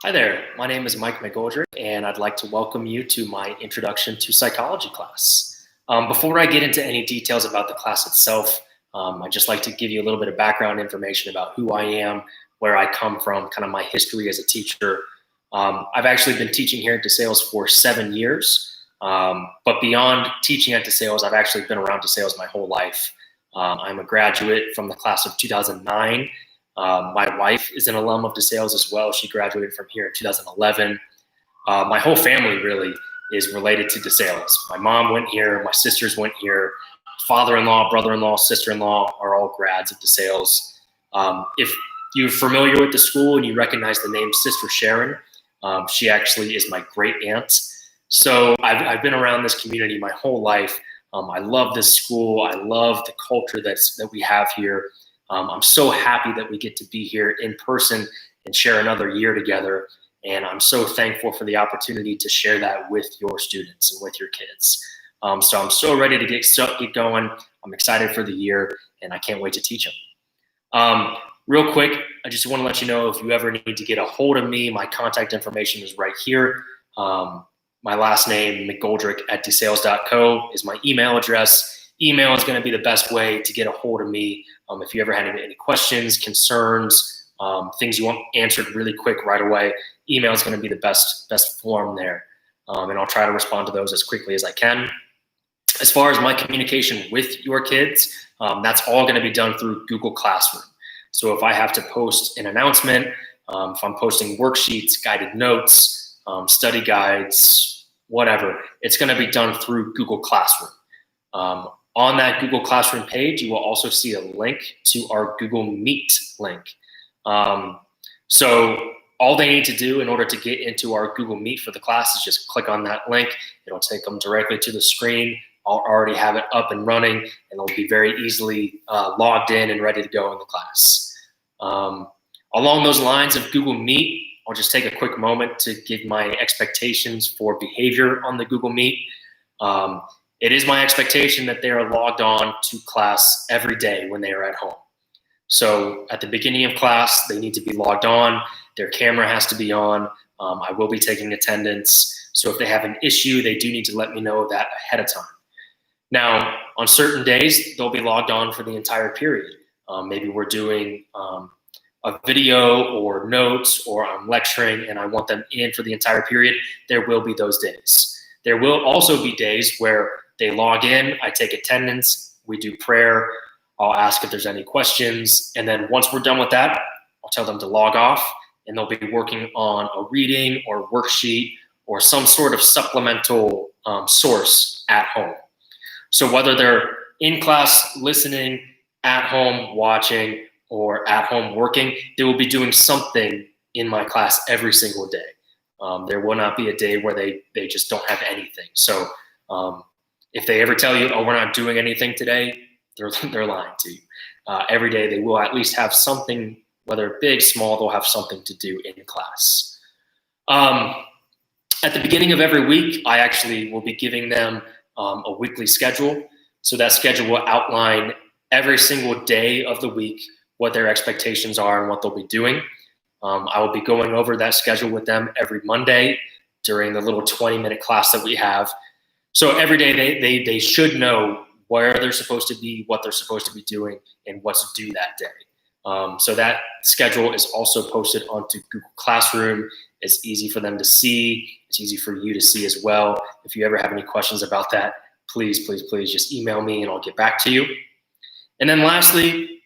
Hi there, my name is Mike McGoldrick, and I'd like to welcome you to my Introduction to Psychology class. Before I get into any details about the class itself, I'd just like to give you a little bit of background information about who I am, where I come from, kind of my history as a teacher. I've actually been teaching here at DeSales for 7 years, but beyond teaching at DeSales, I've actually been around DeSales my whole life. I'm a graduate from the class of 2009. My wife is an alum of DeSales as well. She graduated from here in 2011. My whole family really is related to DeSales. My mom went here, my sisters went here, father-in-law, brother-in-law, sister-in-law are all grads of DeSales. If you're familiar with the school and you recognize the name Sister Sharon, she actually is my great aunt. So I've been around this community my whole life. I love this school. I love the culture that we have here. I'm so happy that we get to be here in person and share another year together. And I'm so thankful for the opportunity to share that with your students and with your kids. So I'm so ready to get going. I'm excited for the year, and I can't wait to teach them. Real quick, I just want to let you know if you ever need to get a hold of me, my contact information is right here. My last name, mcgoldrick@desales.co, is my email address. Email is going to be the best way to get a hold of me. If you ever had any questions, concerns, things you want answered really quick right away, email is going to be the best form there. And I'll try to respond to those as quickly as I can. As far as my communication with your kids, that's all going to be done through Google Classroom. So if I have to post an announcement, if I'm posting worksheets, guided notes, study guides, whatever, it's going to be done through Google Classroom. On that Google Classroom page, you will also see a link to our Google Meet link. So all they need to do in order to get into our Google Meet for the class is just click on that link. It'll take them directly to the screen. I'll already have it up and running, and they'll be very easily logged in and ready to go in the class. Along those lines of Google Meet, I'll just take a quick moment to give my expectations for behavior on the Google Meet. It is my expectation that they are logged on to class every day when they are at home. So at the beginning of class, they need to be logged on. Their camera has to be on. I will be taking attendance. So if they have an issue, they do need to let me know that ahead of time. Now, on certain days, they'll be logged on for the entire period. Maybe we're doing a video or notes, or I'm lecturing and I want them in for the entire period. There will be those days. There will also be days where they log in, I take attendance, we do prayer, I'll ask if there's any questions, and then once we're done with that, I'll tell them to log off, and they'll be working on a reading or worksheet or some sort of supplemental source at home. So whether they're in class listening, at home watching, or at home working, they will be doing something in my class every single day. There will not be a day where they just don't have anything. So if they ever tell you, oh, we're not doing anything today, they're lying to you. Every day they will at least have something, whether big, small, they'll have something to do in class. At the beginning of every week, I actually will be giving them a weekly schedule. So that schedule will outline every single day of the week, what their expectations are and what they'll be doing. I will be going over that schedule with them every Monday during the little 20-minute class that we have. So every day they should know where they're supposed to be, what they're supposed to be doing, and what to do that day. So that schedule is also posted onto Google Classroom. It's easy for them to see. It's easy for you to see as well. If you ever have any questions about that, please just email me and I'll get back to you. And then lastly,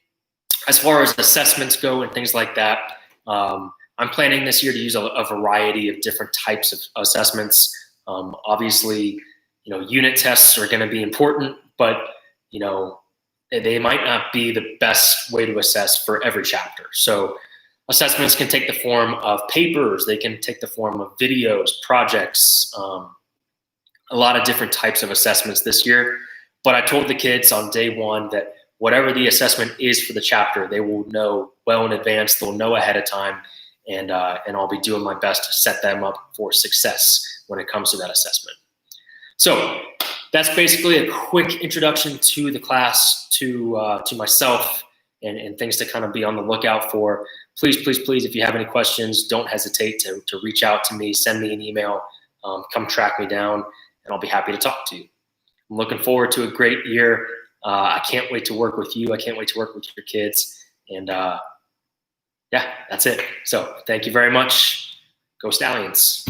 as far as assessments go and things like that, I'm planning this year to use a variety of different types of assessments. Obviously, unit tests are going to be important, but they might not be the best way to assess for every chapter. So assessments can take the form of papers. They can take the form of videos, projects, a lot of different types of assessments this year. But I told the kids on day one that whatever the assessment is for the chapter, they will know well in advance. They'll know ahead of time, and I'll be doing my best to set them up for success when it comes to that assessment. So that's basically a quick introduction to the class, to myself, and things to kind of be on the lookout for. Please, if you have any questions, don't hesitate to reach out to me, send me an email, come track me down, and I'll be happy to talk to you. I'm looking forward to a great year. I can't wait to work with you. I can't wait to work with your kids. And yeah, that's it. So thank you very much. Go Stallions.